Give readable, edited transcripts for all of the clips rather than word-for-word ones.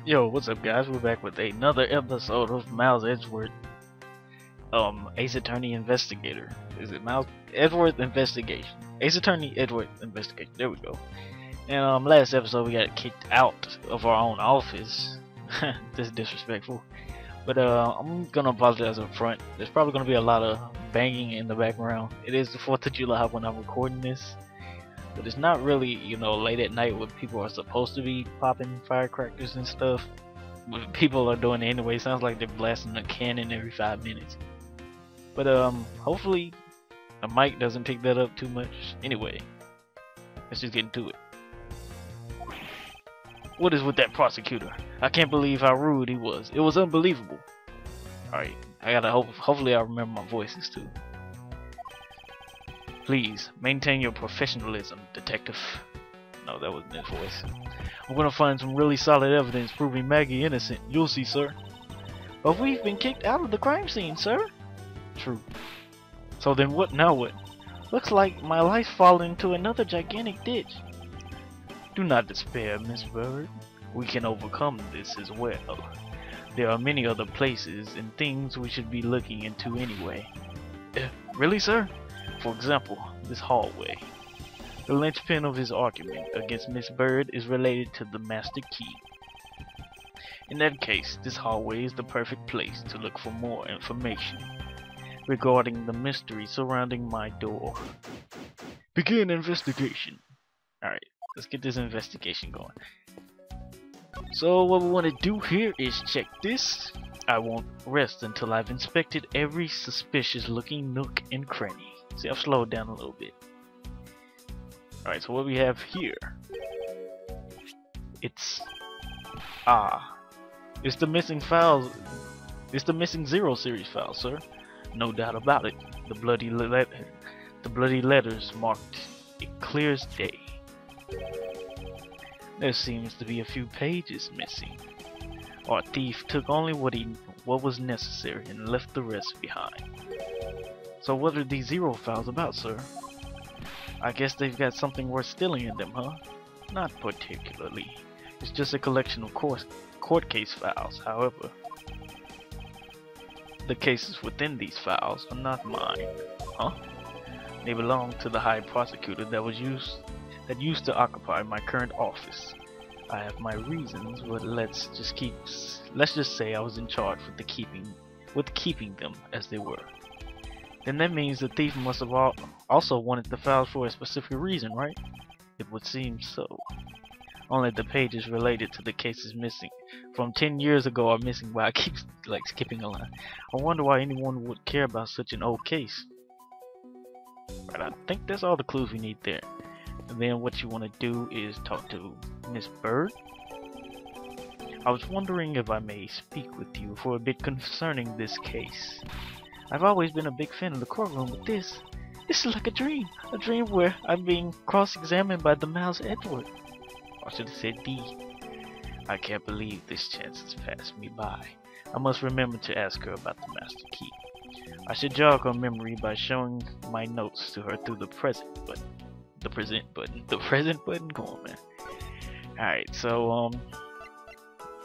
Yo, what's up, guys? We're back with another episode of Miles Edgeworth, Ace Attorney Investigator. Is it Miles Edgeworth Investigation? Ace Attorney Edgeworth Investigation. There we go. And last episode we got kicked out of our own office. This is disrespectful. But I'm gonna apologize up front. There's probably gonna be a lot of banging in the background. It is the 4th of July when I'm recording this. But it's not really, late at night when people are supposed to be popping firecrackers and stuff. But people are doing it anyway. Sounds like they're blasting a cannon every 5 minutes. But hopefully the mic doesn't pick that up too much. Anyway, let's just get into it. What is with that prosecutor? I can't believe how rude he was. It was unbelievable. Alright, I gotta hopefully I remember my voices too. Please, maintain your professionalism, detective. No, that wasn't his voice. I'm gonna find some really solid evidence proving Maggie innocent. You'll see, sir. But we've been kicked out of the crime scene, sir. True. So then what now what? Looks like my life's fallen into another gigantic ditch. Do not despair, Miss Bird. We can overcome this as well. There are many other places and things we should be looking into anyway. Really, sir? For example, this hallway. The linchpin of his argument against Miss Bird is related to the master key. In that case, this hallway is the perfect place to look for more information regarding the mystery surrounding my door. Begin investigation. Alright, let's get this investigation going. So what we want to do here is check this. I won't rest until I've inspected every suspicious looking nook and cranny. See, I've slowed down a little bit. Alright, so what we have here, it's the missing files. It's the missing Zero series file, sir. No doubt about it. The bloody letters marked it clear as day. There seems to be a few pages missing. Our thief took only what was necessary and left the rest behind. So what are these Zero files about, sir? I guess they've got something worth stealing in them, huh? Not particularly. It's just a collection of court case files, however. The cases within these files are not mine, huh? They belong to the High Prosecutor that used to occupy my current office. I have my reasons, but let's just say I was in charge with keeping them as they were. Then that means the thief must have also wanted the files for a specific reason, right? It would seem so. Only the pages related to the cases missing from 10 years ago are missing, but I keep skipping a line. I wonder why anyone would care about such an old case. Right, I think that's all the clues we need there. And then what you want to do is talk to Miss Bird. I was wondering if I may speak with you for a bit concerning this case. I've always been a big fan of the courtroom, but this is like a dream where I'm being cross-examined by the Miles Edgeworth. I should have said D. I can't believe this chance has passed me by. I must remember to ask her about the master key. I should jog her memory by showing my notes to her through the present button. The present button, come on, man. Alright, so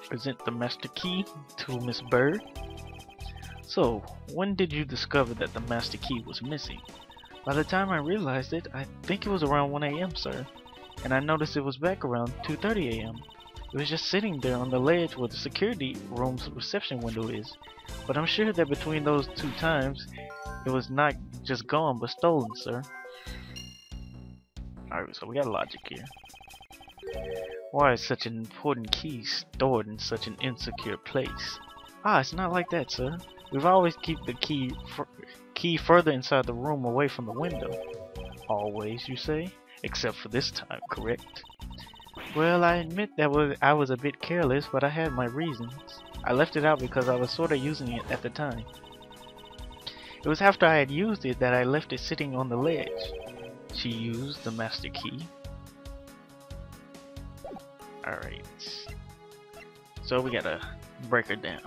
present the master key to Miss Bird. So, when did you discover that the master key was missing? By the time I realized it, I think it was around 1 AM, sir. And I noticed it was back around 2:30 AM. It was just sitting there on the ledge where the security room's reception window is. But I'm sure that between those 2 times, it was not just gone but stolen, sir. Alright, so we got logic here. Why is such an important key stored in such an insecure place? It's not like that, sir. We've always keep the key further inside the room away from the window. Always, you say? Except for this time, correct? Well, I admit that I was a bit careless, but I had my reasons. I left it out because I was sort of using it at the time. It was after I had used it that I left it sitting on the ledge. She used the master key. Alright. So we gotta break her down.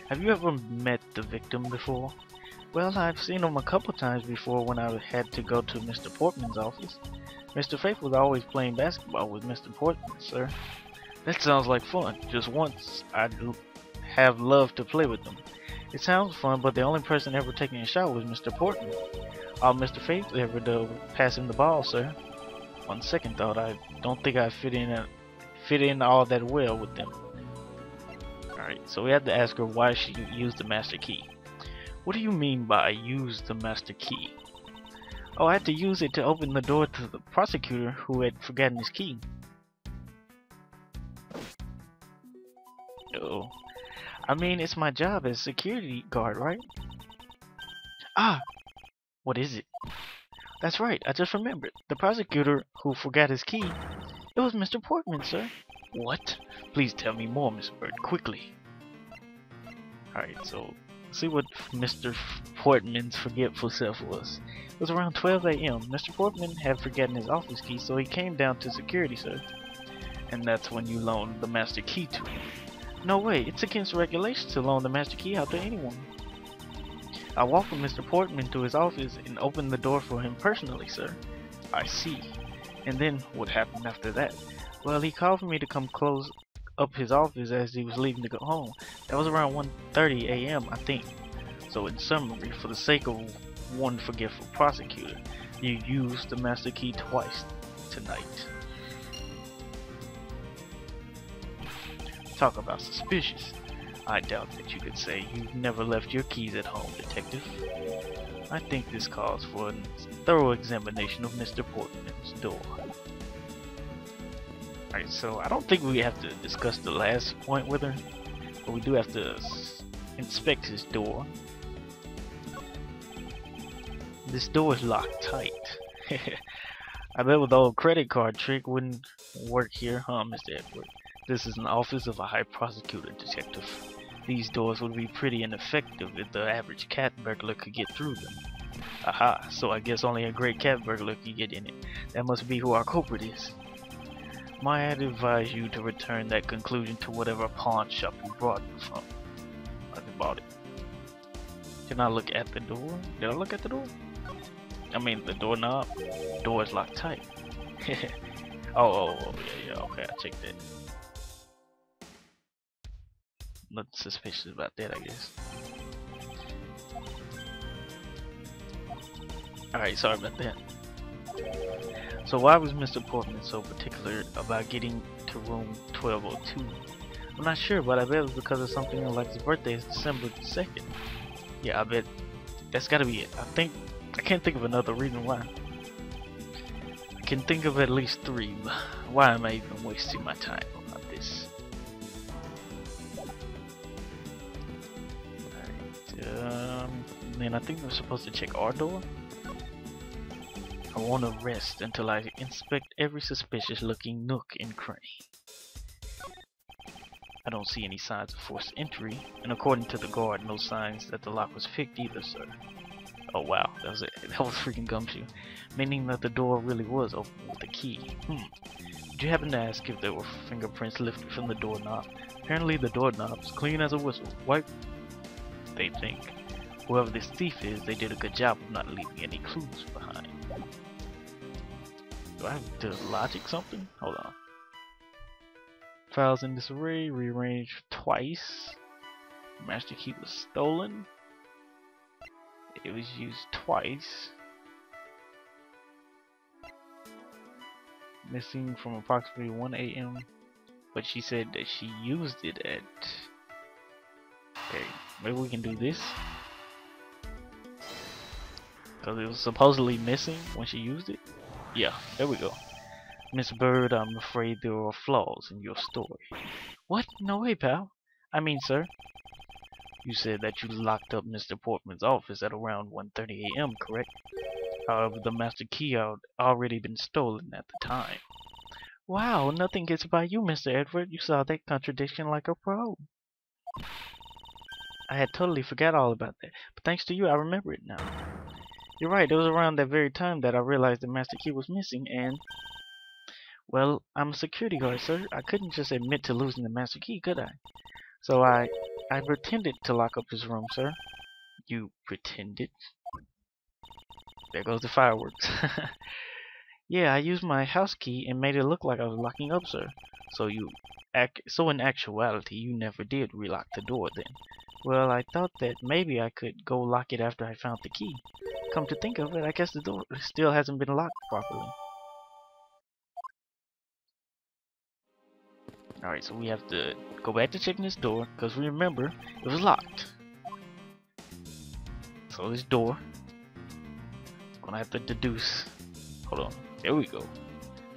Have you ever met the victim before? Well, I've seen him a couple times before when I had to go to Mr. Portman's office. Mr. Faith was always playing basketball with Mr. Portman, sir. That sounds like fun. Just once, have loved to play with them. It sounds fun, but the only person ever taking a shot was Mr. Portman. All Mr. Faith ever did was pass him the ball, sir. On second thought, I don't think I fit in all that well with them. Alright, so we had to ask her why she used the master key. What do you mean by use the master key? Oh, I had to use it to open the door to the prosecutor who had forgotten his key. Oh. I mean, it's my job as security guard, right? Ah! What is it? That's right, I just remembered. The prosecutor who forgot his key. It was Mr. Portman, sir. What? Please tell me more, Miss Bird, quickly. Alright, so see what Mr. Portman's forgetful self was. It was around 12 a.m. Mr. Portman had forgotten his office key, so he came down to security, sir. And that's when you loaned the master key to him. No way, it's against regulations to loan the master key out to anyone. I walked with Mr. Portman to his office and opened the door for him personally, sir. I see. And then, what happened after that? Well, he called for me to come close up his office as he was leaving to go home. That was around 1:30 a.m., I think. So in summary, for the sake of one forgetful prosecutor, you used the master key twice tonight. Talk about suspicious. I doubt that you could say you've never left your keys at home, detective. I think this calls for a thorough examination of Mr. Portman's door. Alright, so I don't think we have to discuss the last point with her, but we do have to inspect his door. This door is locked tight. I bet with the old credit card trick wouldn't work here, huh, Mr. Edgeworth? This is an office of a high prosecutor, detective. These doors would be pretty ineffective if the average cat burglar could get through them. Aha, so I guess only a great cat burglar could get in it. That must be who our culprit is. Might I advise you to return that conclusion to whatever pawn shop you brought it from. I bought it. Can I look at the door? Did I look at the door? I mean the doorknob. Door is locked tight. oh, yeah, okay, I checked that. Nothing suspicious about that, I guess. Alright, sorry about that. So why was Mr. Portman so particular about getting to room 1202? I'm not sure, but I bet it was because of something like his birthday is December 2nd. Yeah, I bet that's gotta be it. I can't think of another reason why. I can think of at least 3, but why am I even wasting my time about this? Then I think we're supposed to check our door. I want to rest until I inspect every suspicious looking nook and cranny. I don't see any signs of forced entry, and according to the guard, no signs that the lock was picked either, sir. Oh wow, that was freaking gumshoe. Meaning that the door really was open with the key. Did you happen to ask if there were fingerprints lifted from the doorknob? Apparently the doorknob's clean as a whistle. Wipe. They think. Whoever this thief is, they did a good job of not leaving any clues behind. Do I have to logic something? Hold on. Files in disarray, rearranged twice. Master key was stolen. It was used twice. Missing from approximately 1 a.m. But she said that she used it at... Okay, maybe we can do this. Because it was supposedly missing when she used it. Yeah, there we go. Miss Bird, I'm afraid there are flaws in your story. What? No way, pal. I mean, sir. You said that you locked up Mr. Portman's office at around 1:30 a.m., correct? However, the master key had already been stolen at the time. Wow, nothing gets by you, Mr. Edgeworth. You saw that contradiction like a pro. I had totally forgot all about that, but thanks to you, I remember it now. You're right, it was around that very time that I realized the master key was missing and... Well, I'm a security guard, sir. I couldn't just admit to losing the master key, could I? So I pretended to lock up his room, sir. You pretended? There goes the fireworks. Yeah, I used my house key and made it look like I was locking up, sir. So in actuality, you never did relock the door then. Well, I thought that maybe I could go lock it after I found the key. Come to think of it, I guess the door still hasn't been locked properly. Alright, so we have to go back to checking this door, because remember, it was locked. So this door, gonna have to deduce. Hold on, there we go.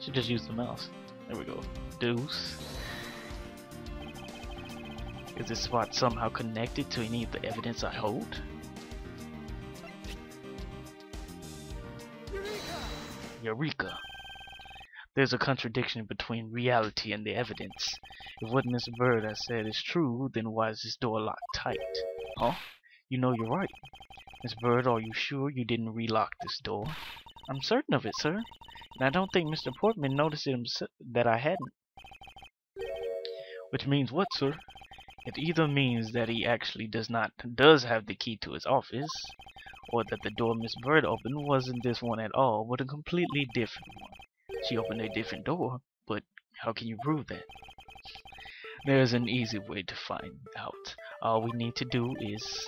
Should just use the mouse. There we go. Deduce. Is this spot somehow connected to any of the evidence I hold? Eureka! There's a contradiction between reality and the evidence. If what Miss Bird has said is true, then why is this door locked tight? Huh? You know you're right. Miss Bird, are you sure you didn't relock this door? I'm certain of it, sir. And I don't think Mr. Portman noticed it that I hadn't. Which means what, sir? It either means that he actually does have the key to his office, or that the door Miss Bird opened wasn't this one at all, but a completely different one. She opened a different door, but how can you prove that? There's an easy way to find out. All we need to do is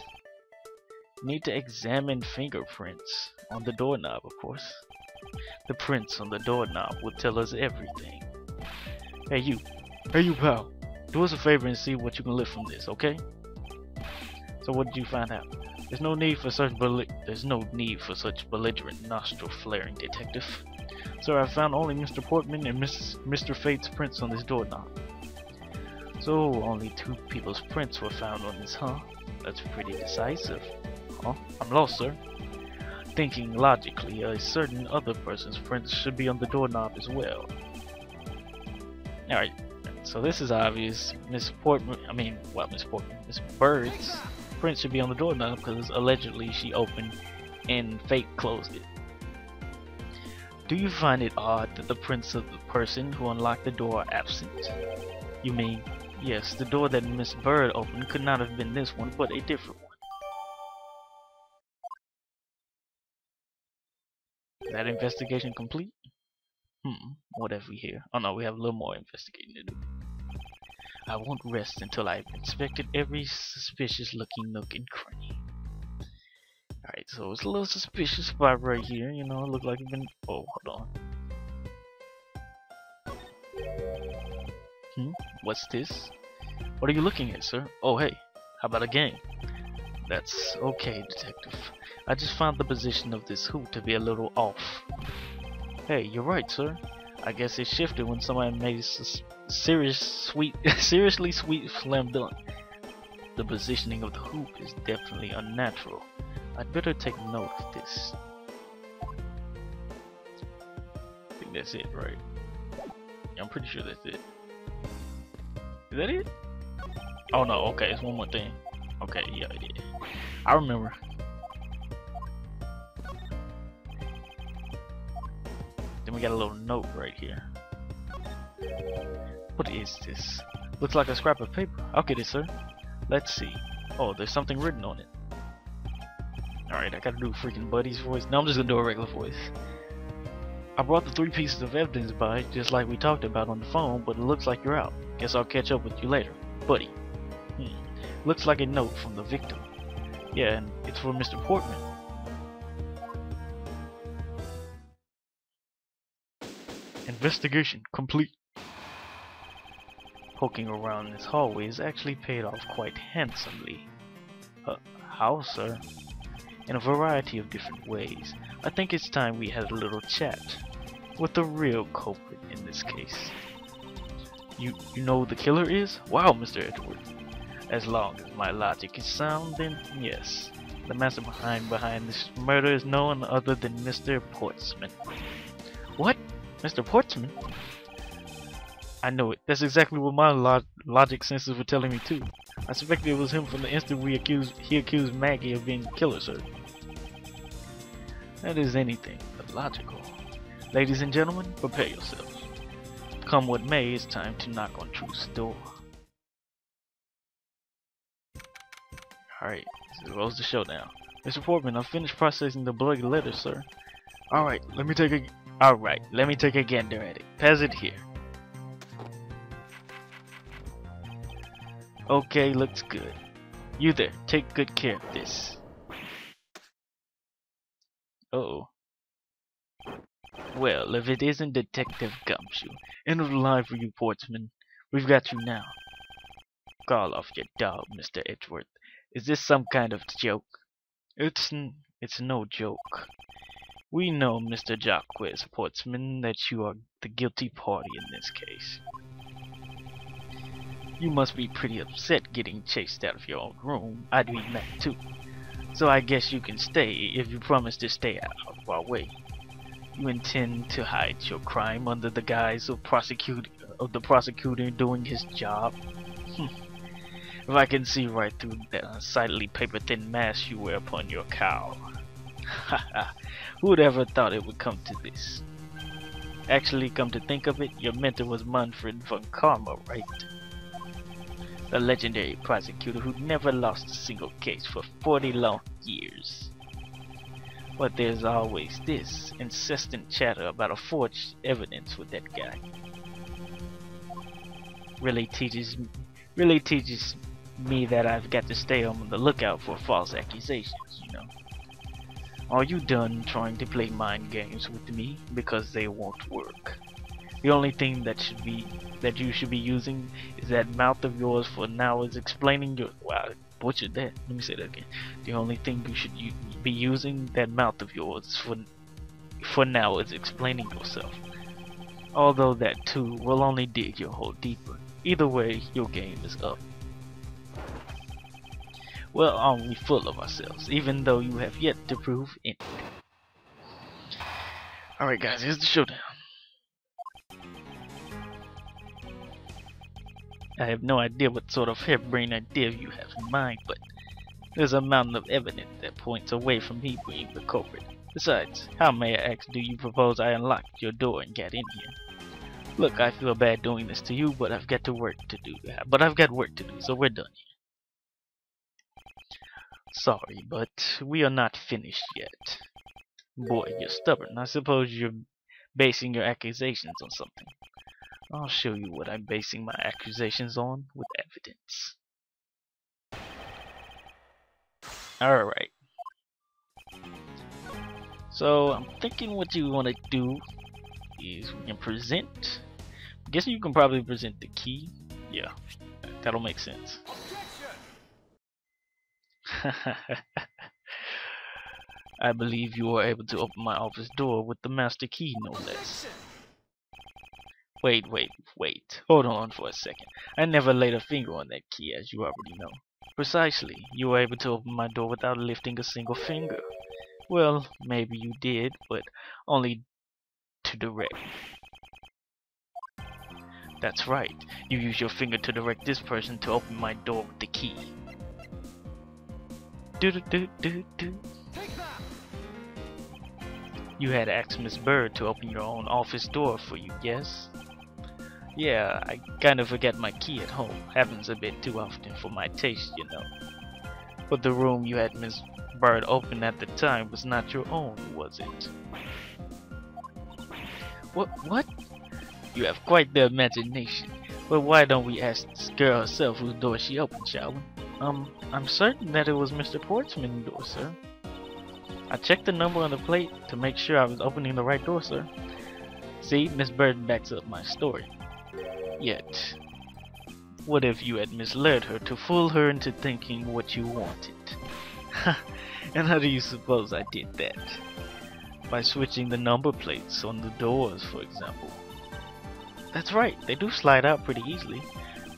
examine fingerprints on the doorknob, of course. The prints on the doorknob will tell us everything. Hey you pal, do us a favor and see what you can lift from this, okay? So what did you find out? There's no need for such belligerent nostril flaring, detective. Sir, I found only Mr. Portman and Mr. Fate's prints on this doorknob. So only two people's prints were found on this, huh? That's pretty decisive. Huh? I'm lost, sir. Thinking logically, a certain other person's prints should be on the doorknob as well. Alright, so this is obvious. Miss Bird's print should be on the doorknob because allegedly she opened and Fate closed it. Do you find it odd that the prints of the person who unlocked the door are absent? You mean, yes, the door that Miss Bird opened could not have been this one, but a different one. That investigation complete? What have we here? Oh no, we have a little more investigating to do. I won't rest until I've inspected every suspicious looking nook and cranny. Alright, so it's a little suspicious spot right here, you know, it looked like it's been... Oh, hold on. What's this? What are you looking at, sir? Oh, hey, how about a game? That's okay, detective. I just found the position of this hoop to be a little off. Hey, you're right, sir. I guess it shifted when somebody made a seriously sweet slam dunk. The positioning of the hoop is definitely unnatural. I'd better take note of this. I think that's it, right? Yeah, I'm pretty sure that's it. Is that it? Oh no, okay, it's one more thing. Okay, yeah, I remember. Then we got a little note right here. What is this? Looks like a scrap of paper. I'll get it, sir. Let's see. Oh, there's something written on it. Alright, I gotta do a freaking Buddy's voice. No, I'm just gonna do a regular voice. I brought the 3 pieces of evidence by, just like we talked about on the phone, but it looks like you're out. Guess I'll catch up with you later. Buddy. Looks like a note from the victim. Yeah, and it's for Mr. Portman. Investigation complete. Poking around this hallway has actually paid off quite handsomely. How, sir? In a variety of different ways. I think it's time we had a little chat with the real culprit in this case. You know who the killer is? Wow, Mr. Edgeworth. As long as my logic is sound, then yes. The mastermind behind this murder is no one other than Mr. Portsman. What? Mr. Portsman? I know it. That's exactly what my logic senses were telling me too. I suspected it was him from the instant he accused Maggie of being the killer, sir. That is anything but logical. Ladies and gentlemen, prepare yourselves. Come what may, it's time to knock on Truth's door. Alright, this goes the showdown. Mr. Portman, I've finished processing the bloody letter, sir. Alright, let me take Alright, let me take a gander at it. Pass it here. Okay, looks good. You there, take good care of this. Uh-oh. Well, if it isn't Detective Gumshoe, end of the line for you, Portsman. We've got you now. Call off your dog, Mr. Edgeworth. Is this some kind of joke? It's no joke. We know, Mr. Jacques Portsman, that you are the guilty party in this case. You must be pretty upset getting chased out of your own room. I'd be mad too. So I guess you can stay if you promise to stay out of our way. You intend to hide your crime under the guise of the prosecutor doing his job? If I can see right through that unsightly paper-thin mask you wear upon your cowl. Haha, who would ever thought it would come to this? Actually, come to think of it, your mentor was Manfred von Karma, right? The legendary prosecutor who never lost a single case for 40 long years. But there's always this incessant chatter about a forged evidence with that guy. Really teaches me that I've got to stay on the lookout for false accusations, you know. Are you done trying to play mind games with me? Because they won't work. The only thing that you should be using is that mouth of yours for now is explaining your... Wow, I butchered that. Let me say that again. The only thing you should be using that mouth of yours for now is explaining yourself. Although that too will only dig your hole deeper. Either way, your game is up. Well, aren't we full of ourselves, even though you have yet to prove anything? Alright guys, here's the showdown. I have no idea what sort of harebrained idea you have in mind, but there's a mountain of evidence that points away from me being the culprit. Besides, how, may I ask, do you propose I unlocked your door and get in here? Look, I feel bad doing this to you, but I've got work to do, so we're done here. Sorry, but we are not finished yet. Boy, you're stubborn. I suppose you're basing your accusations on something. I'll show you what I'm basing my accusations on with evidence. Alright. So, I'm thinking what you want to do is we can present. I guess you can probably present the key. Yeah, that'll make sense. I believe you were able to open my office door with the master key, no less. Wait. Hold on for a second. I never laid a finger on that key, as you already know. Precisely. You were able to open my door without lifting a single finger. Well, maybe you did, but only to direct. That's right. You used your finger to direct this person to open my door with the key. You had asked Miss Bird to open your own office door for you, yes? Yeah, I kinda forget my key at home. Happens a bit too often for my taste, you know. But the room you had Miss Bird open at the time was not your own, was it? What? You have quite the imagination. But why don't we ask this girl herself whose door she opened, shall we? I'm certain that it was Mr. Portsman's door, sir. I checked the number on the plate to make sure I was opening the right door, sir. See, Miss Bird backs up my story. Yet, what if you had misled her to fool her into thinking what you wanted? And how do you suppose I did that? By switching the number plates on the doors, for example. That's right, they do slide out pretty easily.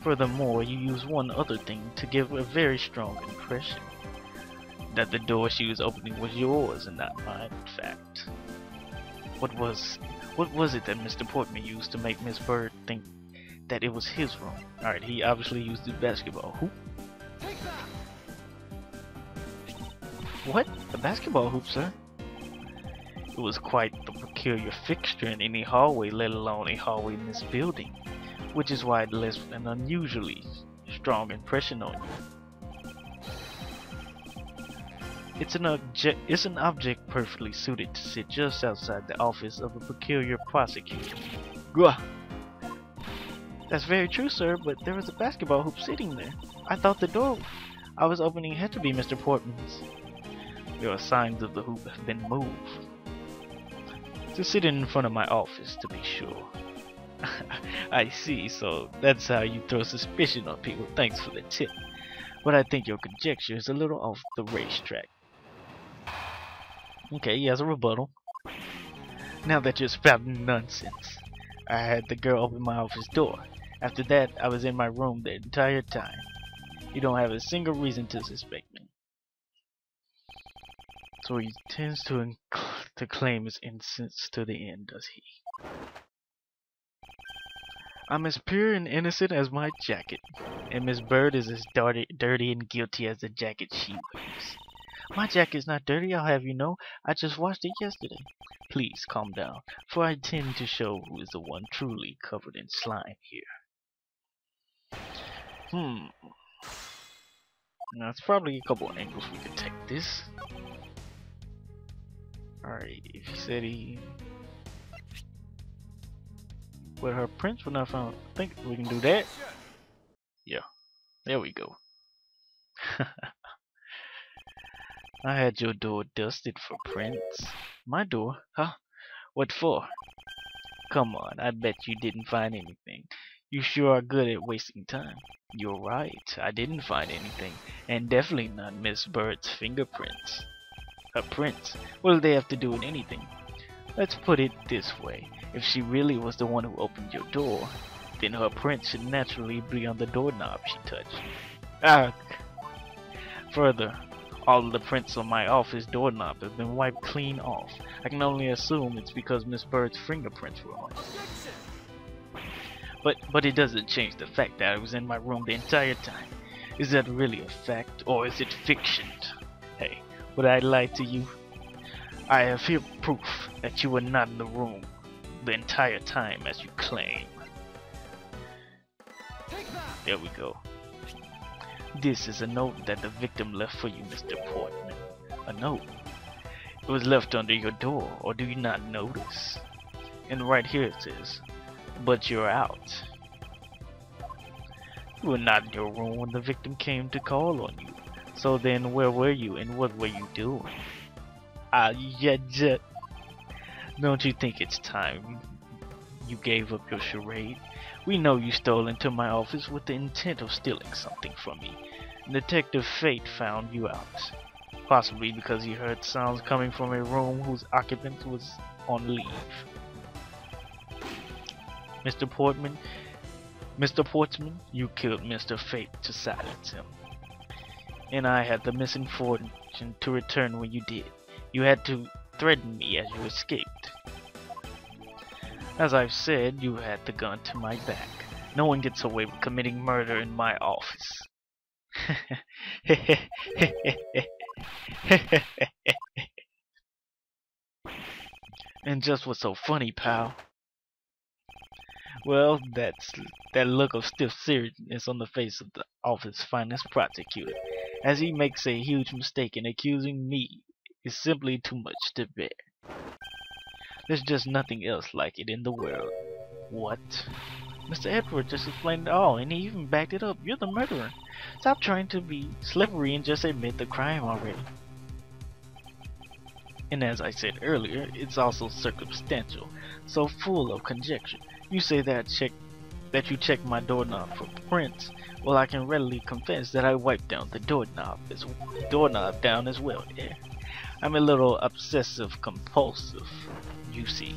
Furthermore, you use one other thing to give a very strong impression. That the door she was opening was yours and not mine, in fact. What was it that Mr. Portman used to make Miss Bird think that it was his room? Alright, he obviously used the basketball hoop. What? A basketball hoop, sir? It was quite the peculiar fixture in any hallway, let alone a hallway in this building, which is why it left an unusually strong impression on you. It's an object perfectly suited to sit just outside the office of a peculiar prosecutor. Gah! That's very true, sir, but there was a basketball hoop sitting there. I thought the door I was opening had to be Mr. Portman's. There are signs of the hoop have been moved. To sit in front of my office, to be sure. I see, so that's how you throw suspicion on people. Thanks for the tip. But I think your conjecture is a little off the racetrack. Okay, he has a rebuttal. Now that you're spouting nonsense. I had the girl open my office door. After that, I was in my room the entire time. You don't have a single reason to suspect me. So he tends to claim his innocence to the end, does he? I'm as pure and innocent as my jacket, and Miss Bird is as dirty and guilty as the jacket she wears. My jacket's not dirty, I'll have you know. I just washed it yesterday. Please calm down, for I tend to show who is the one truly covered in slime here. Now, it's probably a couple of angles we could take this. Alright, if he said he... Where her prints were not found, I think we can do that. Yeah, there we go. I had your door dusted for prints. My door? Huh? What for? Come on, I bet you didn't find anything. You sure are good at wasting time. You're right, I didn't find anything, and definitely not Miss Bird's fingerprints. Her prints? What do they have to do with anything? Let's put it this way. If she really was the one who opened your door, then her print should naturally be on the doorknob she touched. Further, all of the prints on my office doorknob have been wiped clean off. I can only assume it's because Miss Bird's fingerprints were on it. But it doesn't change the fact that I was in my room the entire time. Is that really a fact, or is it fiction? Hey, would I lie to you? I have here proof that you were not in the room the entire time as you claim. There we go. This is a note that the victim left for you, Mr. Portman. A note? It was left under your door, or do you not notice? And right here it says, but you're out. You were not in your room when the victim came to call on you. So then where were you and what were you doing? Don't you think it's time you gave up your charade? We know you stole into my office with the intent of stealing something from me. Detective Fate found you out. Possibly because he heard sounds coming from a room whose occupant was on leave. Mr. Portman, you killed Mr. Fate to silence him. And I had the misfortune to return when you did. You had to threaten me as you escaped. As I've said, you had the gun to my back. No one gets away with committing murder in my office. And just what's so funny, pal? Well, that's that look of stiff seriousness on the face of the office's finest prosecutor, as he makes a huge mistake in accusing me, is simply too much to bear. There's just nothing else like it in the world. What? Mr. Edgeworth just explained it all, and he even backed it up. You're the murderer. Stop trying to be slippery and just admit the crime already. And as I said earlier, it's also circumstantial, so full of conjecture. You say that you checked my doorknob for prints. Well, I can readily confess that I wiped down the doorknob down as well. Yeah. I'm a little obsessive compulsive, you see.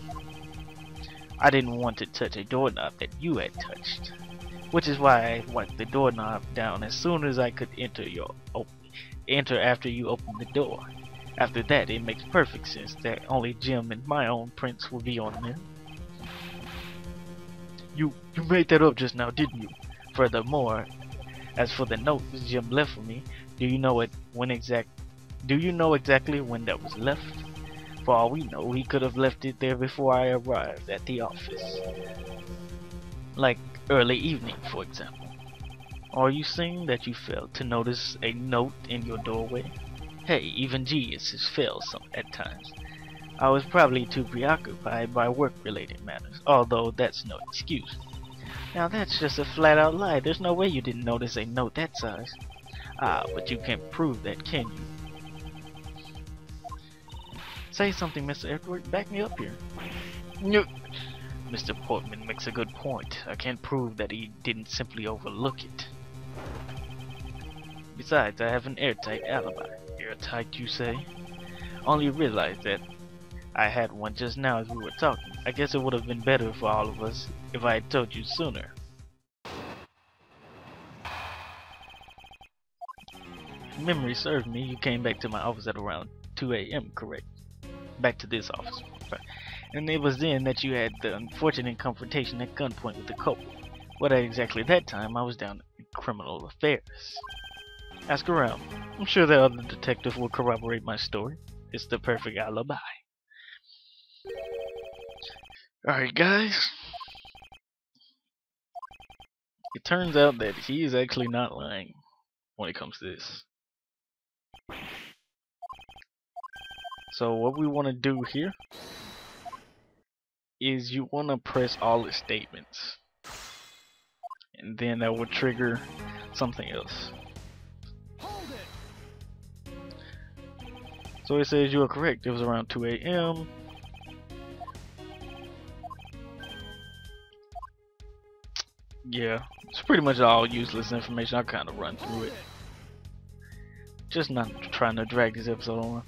I didn't want to touch a doorknob that you had touched, which is why I wiped the doorknob down as soon as I could enter after you opened the door. After that, it makes perfect sense that only Jim and my own prints will be on them. You made that up just now, didn't you? Furthermore, as for the note Jim left for me, do you know exactly when that was left? For all we know, he could have left it there before I arrived at the office. Like early evening, for example. Are you saying that you failed to notice a note in your doorway? Hey, even geniuses fail at times. I was probably too preoccupied by work-related matters, although that's no excuse. Now that's just a flat-out lie. There's no way you didn't notice a note that size. Ah, but you can't prove that, can you? Say something, Mr. Edgeworth. Back me up here. No. Mr. Portman makes a good point. I can't prove that he didn't simply overlook it. Besides, I have an airtight alibi. Airtight, you say? Only realized that I had one just now as we were talking. I guess it would have been better for all of us if I had told you sooner. If memory serves me, you came back to my office at around 2 a.m., correct? Back to this office. And it was then that you had the unfortunate confrontation at gunpoint with the culprit. What at exactly that time, I was down in criminal affairs. Ask around. I'm sure the other detectives will corroborate my story. It's the perfect alibi. Alright guys. It turns out that he is actually not lying when it comes to this. So what we want to do here is you want to press all the statements, and then that will trigger something else. So it says you are correct. It was around 2 a.m. Yeah, it's pretty much all useless information. I'll kind of run through it. Just not trying to drag this episode on.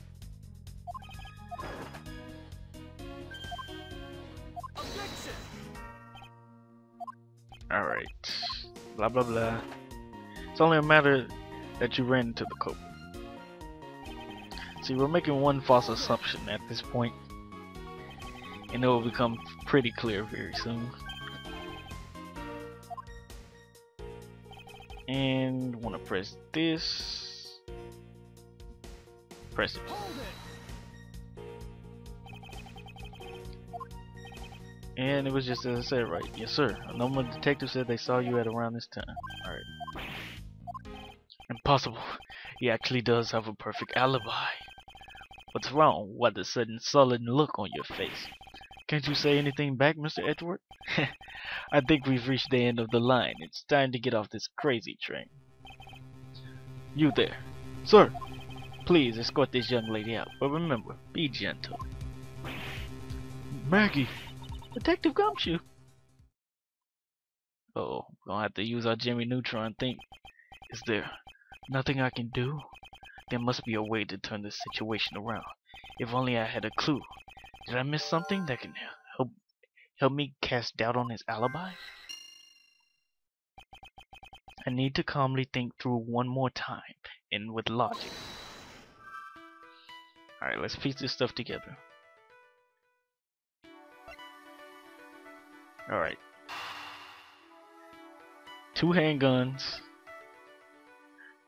Alright. Blah blah blah. It's only a matter that you ran into the culprit. See, we're making one false assumption at this point, and it will become pretty clear very soon. And want to press this. Press it. And it was just as I said, right? Yes, sir. A normal detective said they saw you at around this time. Alright. Impossible. He actually does have a perfect alibi. What's wrong? What the sudden sullen look on your face? Can't you say anything back, Mr. Edgeworth? I think we've reached the end of the line. It's time to get off this crazy train. You there. Sir, please escort this young lady out. But remember, be gentle. Maggie! Detective Gumshoe! Uh-oh, gonna have to use our Jimmy Neutron thing. Is there nothing I can do? There must be a way to turn this situation around. If only I had a clue. Did I miss something that can help me cast doubt on his alibi? I need to calmly think through one more time, and with logic. Alright, let's piece this stuff together. Alright. 2 handguns.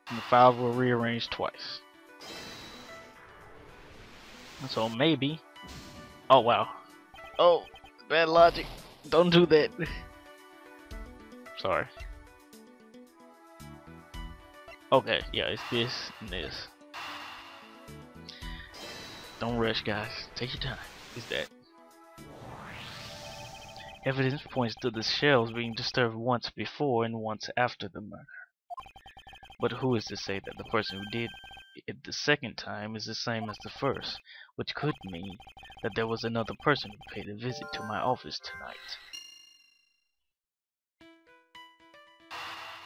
And the files were rearranged twice. So maybe... Oh wow. Oh, bad logic. Don't do that. Sorry. Okay, yeah, it's this and this. Don't rush, guys. Take your time. It's that. Evidence points to the shells being disturbed once before and once after the murder. But who is to say that the person who did it the second time is the same as the first, which could mean that there was another person who paid a visit to my office tonight.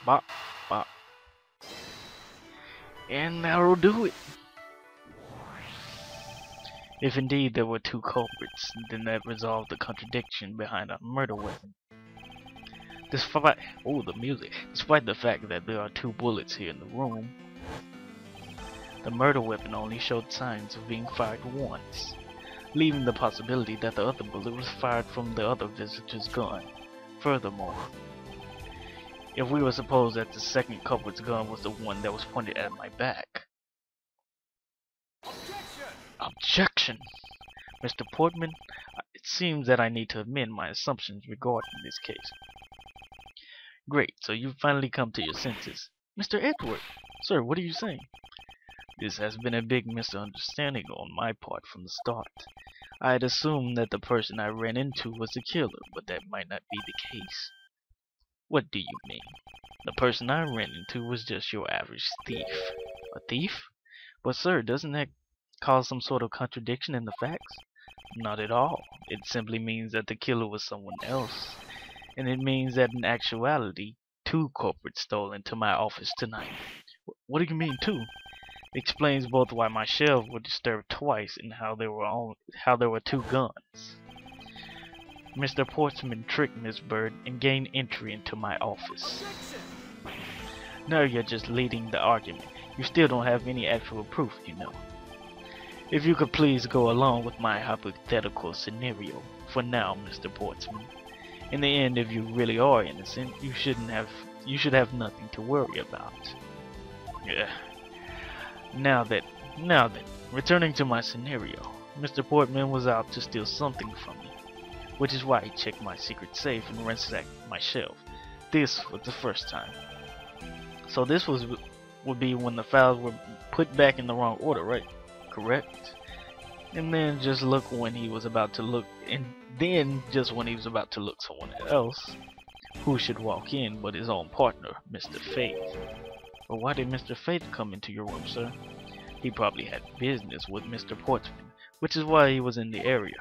Bop, bop. And that'll do it. If indeed there were 2 culprits, then that resolved the contradiction behind a murder weapon. Despite the music. Despite the fact that there are 2 bullets here in the room, the murder weapon only showed signs of being fired once, leaving the possibility that the other bullet was fired from the other visitor's gun. Furthermore, if we were to suppose that the second culprit's gun was the one that was pointed at my back. Objection! Mr. Portman, it seems that I need to amend my assumptions regarding this case. Great, so you've finally come to your senses. Mr. Edgeworth! Sir, what are you saying? This has been a big misunderstanding on my part from the start. I had assumed that the person I ran into was the killer, but that might not be the case. What do you mean? The person I ran into was just your average thief. A thief? But sir, doesn't that cause some sort of contradiction in the facts? Not at all. It simply means that the killer was someone else. And it means that in actuality, two culprits stole into my office tonight. What do you mean two? It explains both why my shelves were disturbed twice and how there were two guns. Mr. Portsman tricked Miss Bird and gained entry into my office. Now you're just leading the argument. You still don't have any actual proof, you know. If you could please go along with my hypothetical scenario for now, Mr. Portsman. In the end, if you really are innocent, you should have nothing to worry about. Yeah. Now then, returning to my scenario, Mr. Portman was out to steal something from me, which is why he checked my secret safe and ransacked my shelf. This was the first time. So this would be when the files were put back in the wrong order, right? Correct. And then just look when he was about to look, and then just when he was about to look someone else, who should walk in but his own partner, Mr. Faith. But why did Mr. Faith come into your room, sir? He probably had business with Mr. Portsman, which is why he was in the area.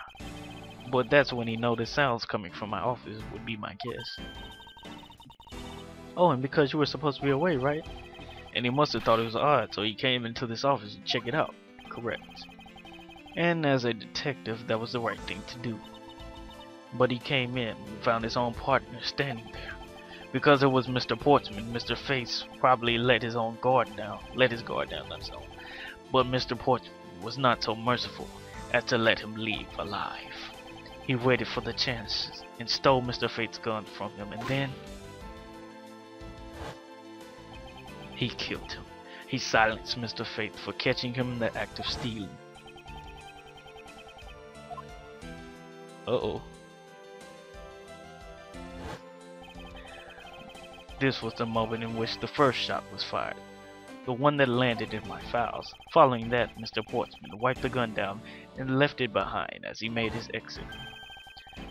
But that's when he noticed sounds coming from my office, would be my guess. Oh, and because you were supposed to be away, right? And he must have thought it was odd, so he came into this office to check it out. Correct. And as a detective, that was the right thing to do. But he came in and found his own partner standing there. Because it was Mr. Portsman, Mr. Faith probably let his guard down, that's all. But Mr. Portsman was not so merciful as to let him leave alive. He waited for the chance and stole Mr. Faith's gun from him, and then he killed him. He silenced Mr. Faith for catching him in the act of stealing. Uh-oh. This was the moment in which the first shot was fired, the one that landed in my files. Following that, Mr. Portsman wiped the gun down and left it behind as he made his exit.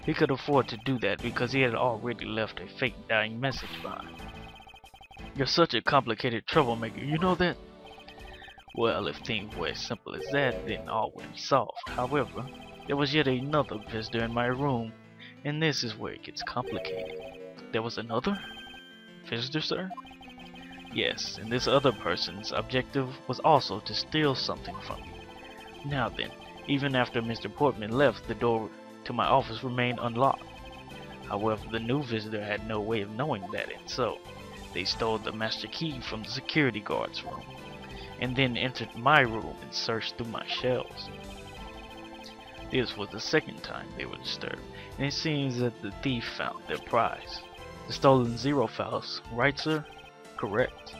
He could afford to do that because he had already left a fake dying message behind. You're such a complicated troublemaker, you know that? Well, if things were as simple as that, then all would be solved. However, there was yet another visitor in my room, and this is where it gets complicated. There was another? Visitor, sir? Yes, and this other person's objective was also to steal something from me. Now then, even after Mr. Portman left, the door to my office remained unlocked. However, the new visitor had no way of knowing that, and so they stole the master key from the security guard's room, and then entered my room and searched through my shelves. This was the second time they were disturbed, and it seems that the thief found their prize. The stolen zero files, right, sir? Correct.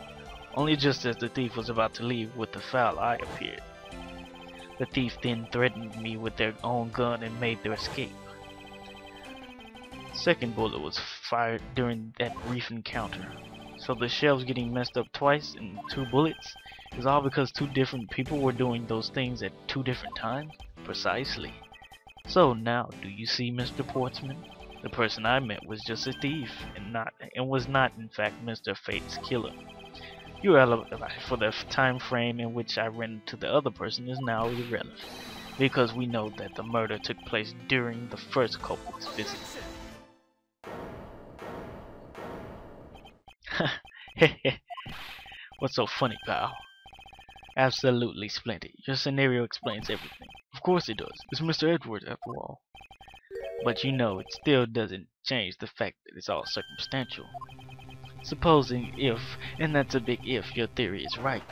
Only just as the thief was about to leave with the file, I appeared. The thief then threatened me with their own gun and made their escape. The second bullet was fired during that brief encounter. So the shelves getting messed up twice and 2 bullets is all because 2 different people were doing those things at 2 different times? Precisely. So now, do you see, Mr. Portsman? The person I met was just a thief, and was not in fact Mr. Faith's killer. Your alibi for the time frame in which I ran into the other person is now irrelevant, because we know that the murder took place during the first culprit's visit. What's so funny, pal? Absolutely splendid. Your scenario explains everything. Of course it does. It's Mr. Edgeworth after all. But you know, it still doesn't change the fact that it's all circumstantial. Supposing if, and that's a big if, your theory is right,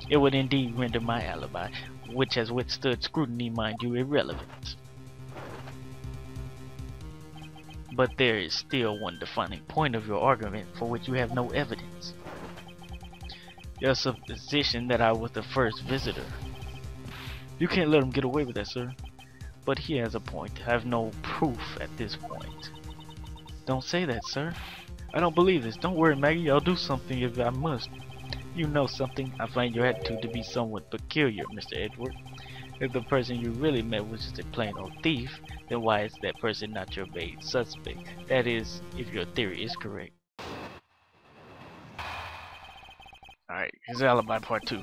it would indeed render my alibi, which has withstood scrutiny, mind you, irrelevant. But there is still one defining point of your argument for which you have no evidence. Your supposition that I was the first visitor. You can't let him get away with that, sir. But he has a point. I have no proof at this point. Don't say that, sir. I don't believe this. Don't worry, Maggie. I'll do something if I must. You know something? I find your attitude to be somewhat peculiar, Mr. Edgeworth. If the person you really met was just a plain old thief, then why is that person not your main suspect? That is, if your theory is correct. Alright, here's alibi part 2.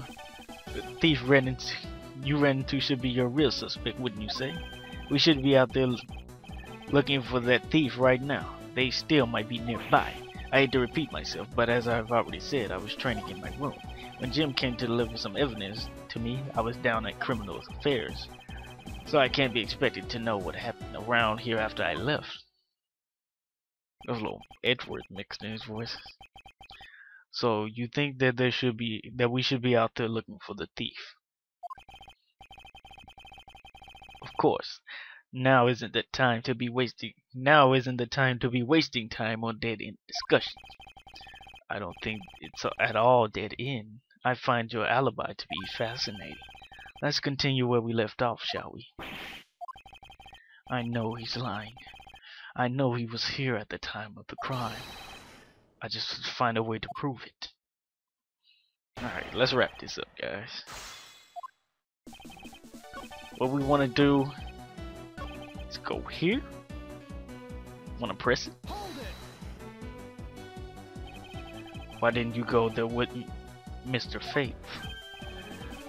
The thief you ran into should be your real suspect, wouldn't you say? We should be out there looking for that thief right now. They still might be nearby. I hate to repeat myself, but as I've already said, I was training in my room. When Jim came to deliver some evidence to me, I was down at criminal affairs. So I can't be expected to know what happened around here after I left. There's a little Edgeworth mixed in his voice. So you think that we should be out there looking for the thief? Of course. Now isn't the time to be wasting time on dead-end discussions. I don't think it's at all dead-end. I find your alibi to be fascinating. Let's continue where we left off, shall we? I know he's lying. I know he was here at the time of the crime. I just have to find a way to prove it. Alright, let's wrap this up, guys. What we want to do is go here. Want to press it? Why didn't you go there with Mr. Faith?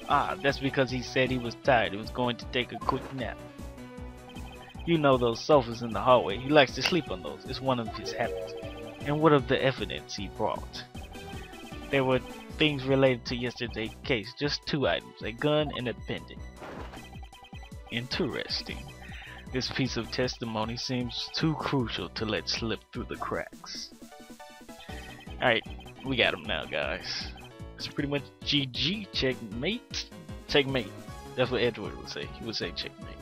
Ah, that's because he said he was tired. He was going to take a quick nap. You know those sofas in the hallway. He likes to sleep on those. It's one of his habits. And what of the evidence he brought? There were things related to yesterday's case. Just 2 items. A gun and a pendant. Interesting. This piece of testimony seems too crucial to let slip through the cracks. Alright, we got him now, guys. It's pretty much GG, checkmate. Checkmate. That's what Edgeworth would say. He would say checkmate.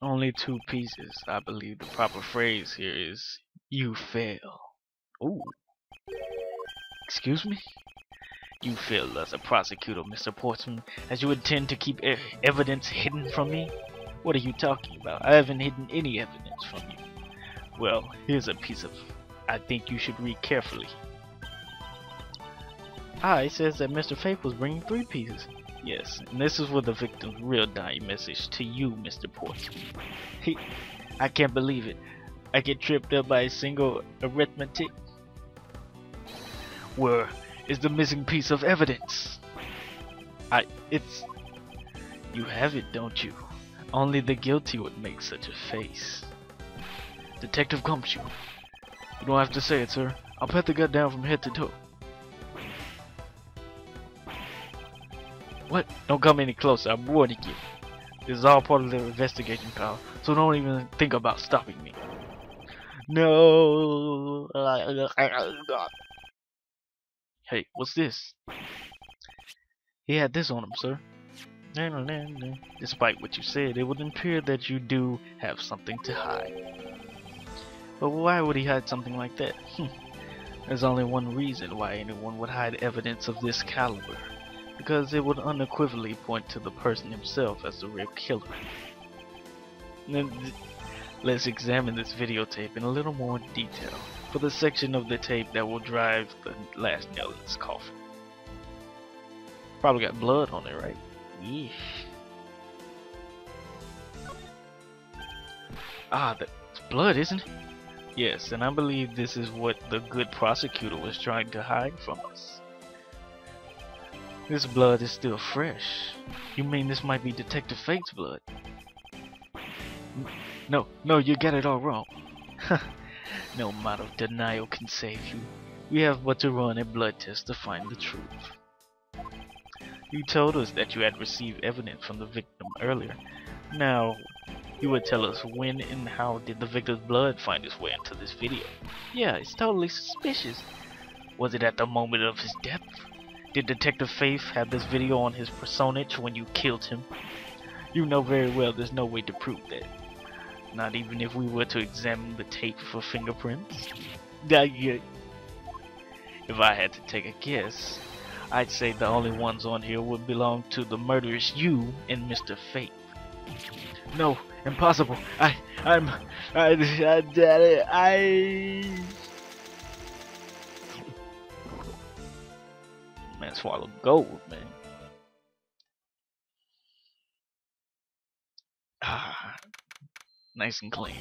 Only 2 pieces. I believe the proper phrase here is, you fail. Ooh. Excuse me? You failed as a prosecutor, Mr. Portsman, as you intend to keep evidence hidden from me? What are you talking about? I haven't hidden any evidence from you. Well, here's a piece of I think you should read carefully. It says that Mr. Faith was bringing 3 pieces. Yes, and this is with the victim's real dying message to you, Mr. Portsman. I can't believe it. I get tripped up by a single arithmetic. Where is the missing piece of evidence? You have it, don't you? Only the guilty would make such a face. Detective Gumshoe. You don't have to say it, sir. I'll pat the guy down from head to toe. What? Don't come any closer, I'm warning you. This is all part of the investigation, pal, so don't even think about stopping me. No. Hey, what's this? He had this on him, sir. Despite what you said, it would appear that you do have something to hide. But why would he hide something like that? There's only one reason why anyone would hide evidence of this caliber. Because it would unequivocally point to the person himself as the real killer. Let's examine this videotape in a little more detail for the section of the tape that will drive the last nail in this coffin. Probably got blood on it, right? Yeesh. That's blood, isn't it? Yes, and I believe this is what the good prosecutor was trying to hide from us. This blood is still fresh. You mean this might be Detective Fate's blood? No, you get it all wrong. No amount of denial can save you. We have but to run a blood test to find the truth. You told us that you had received evidence from the victim earlier. Now, you would tell us when and how did the victim's blood find its way into this video? Yeah, it's totally suspicious. Was it at the moment of his death? Did Detective Faith have this video on his personage when you killed him? You know very well there's no way to prove that. Not even if we were to examine the tape for fingerprints? If I had to take a guess, I'd say the only ones on here would belong to the murderous you and Mr. Faith. No, impossible. I did it. Man, swallow gold, man. Ah, nice and clean.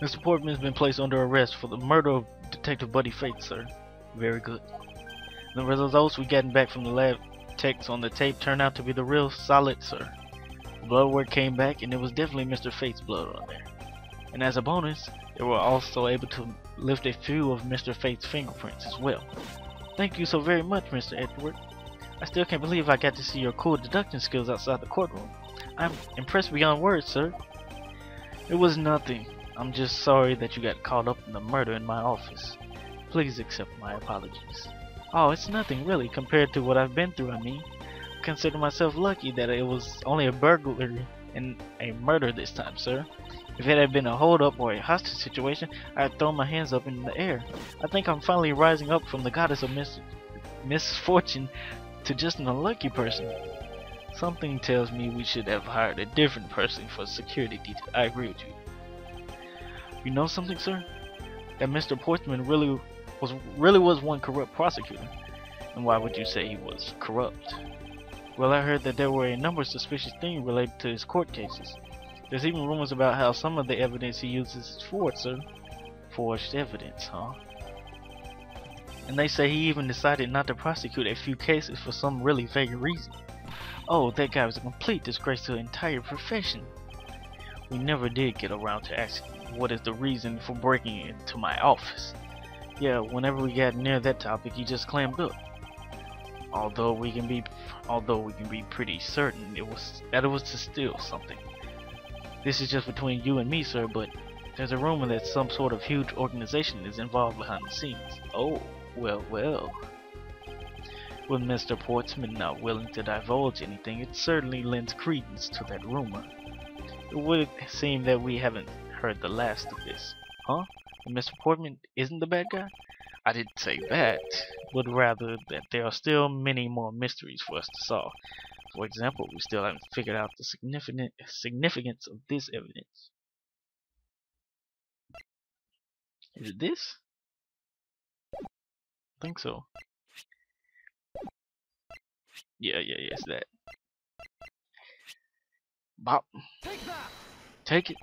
Mr. Portman has been placed under arrest for the murder of Detective Buddy Faith, sir. Very good. The results we gotten back from the lab techs on the tape turned out to be the real solid, sir. The blood work came back and it was definitely Mr. Faith's blood on there. And as a bonus, they were also able to lift a few of Mr. Faith's fingerprints as well. Thank you so very much, Mr. Edgeworth. I still can't believe I got to see your cool deduction skills outside the courtroom. I'm impressed beyond words, sir. It was nothing. I'm just sorry that you got caught up in the murder in my office. Please accept my apologies. Oh, it's nothing really compared to what I've been through. I mean, I consider myself lucky that it was only a burglary and a murder this time, sir. If it had been a hold-up or a hostage situation, I'd throw my hands up in the air. I think I'm finally rising up from the goddess of misfortune to just an unlucky person. Something tells me we should have hired a different person for security detail. I agree with you. You know something, sir? That Mr. Portman really was one corrupt prosecutor. And why would you say he was corrupt? Well, I heard that there were a number of suspicious things related to his court cases. There's even rumors about how some of the evidence he uses is forged, sir. Forged evidence, huh? And they say he even decided not to prosecute a few cases for some really vague reason. Oh, that guy was a complete disgrace to the entire profession. We never did get around to asking what is the reason for breaking into my office. Yeah, whenever we got near that topic, he just clammed up. Although we can be pretty certain it was to steal something. This is just between you and me, sir, but there's a rumor that some sort of huge organization is involved behind the scenes. Oh, well. With Mr. Portsman not willing to divulge anything, it certainly lends credence to that rumor. It would seem that we haven't heard the last of this. Huh? And Mr. Portman isn't the bad guy? I didn't say that, but rather that there are still many more mysteries for us to solve. For example, we still haven't figured out the significance of this evidence. Is it this? I think so. Yeah, it's that. Bop. Take it.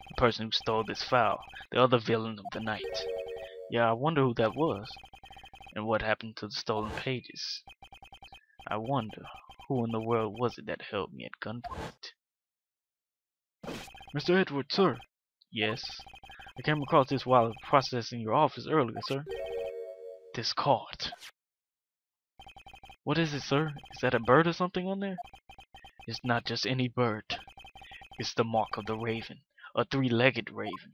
The person who stole this file. The other villain of the night. Yeah, I wonder who that was. And what happened to the stolen pages. I wonder, who in the world was it that held me at gunpoint? Mr. Edgeworth, sir. Yes? I came across this while processing your office earlier, sir. This card. What is it, sir? Is that a bird or something on there? It's not just any bird. It's the mark of the raven. A three-legged raven.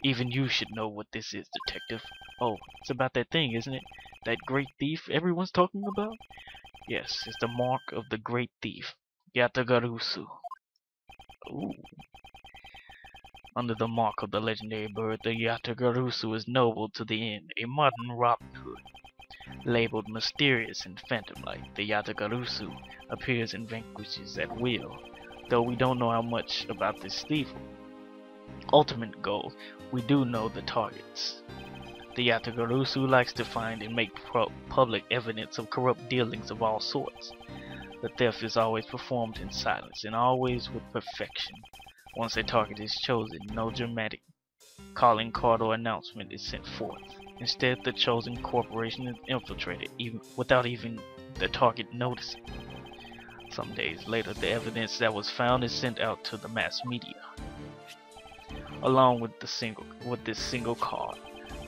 Even you should know what this is, detective. Oh, it's about that thing, isn't it? That great thief everyone's talking about? Yes, it's the mark of the great thief, Yatagarusu. Ooh. Under the mark of the legendary bird, the Yatagarusu is noble to the end, a modern Robin Hood. Labeled mysterious and phantom-like, the Yatagarusu appears and vanquishes at will, though we don't know how much about this thief. Ultimate goal, we do know the targets. The Yatagarusu likes to find and make public evidence of corrupt dealings of all sorts. The theft is always performed in silence and always with perfection. Once a target is chosen, no dramatic calling card or announcement is sent forth. Instead, the chosen corporation is infiltrated without even the target noticing. Some days later, the evidence that was found is sent out to the mass media, along with this single card.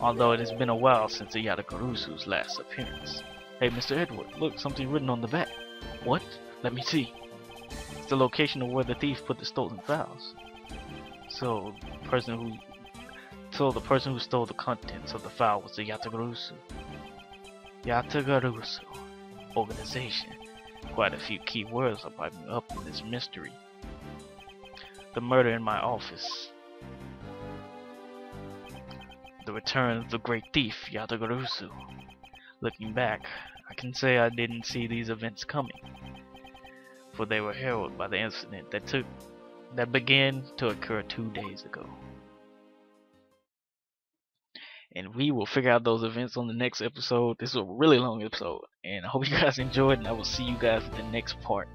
Although it has been a while since the Yatagarusu's last appearance. Hey, Mr. Edgeworth, look, something written on the back. What? Let me see. It's the location of where the thief put the stolen files. So the person who stole the contents of the file was the Yatagarusu. Yatagarusu. Organization. Quite a few key words are popping up in this mystery. The murder in my office. The return of the great thief, Yatagarusu. Looking back, I can say I didn't see these events coming. for they were heralded by the incident that began to occur 2 days ago. And we will figure out those events on the next episode. This is a really long episode, and I hope you guys enjoyed, and I will see you guys in the next part.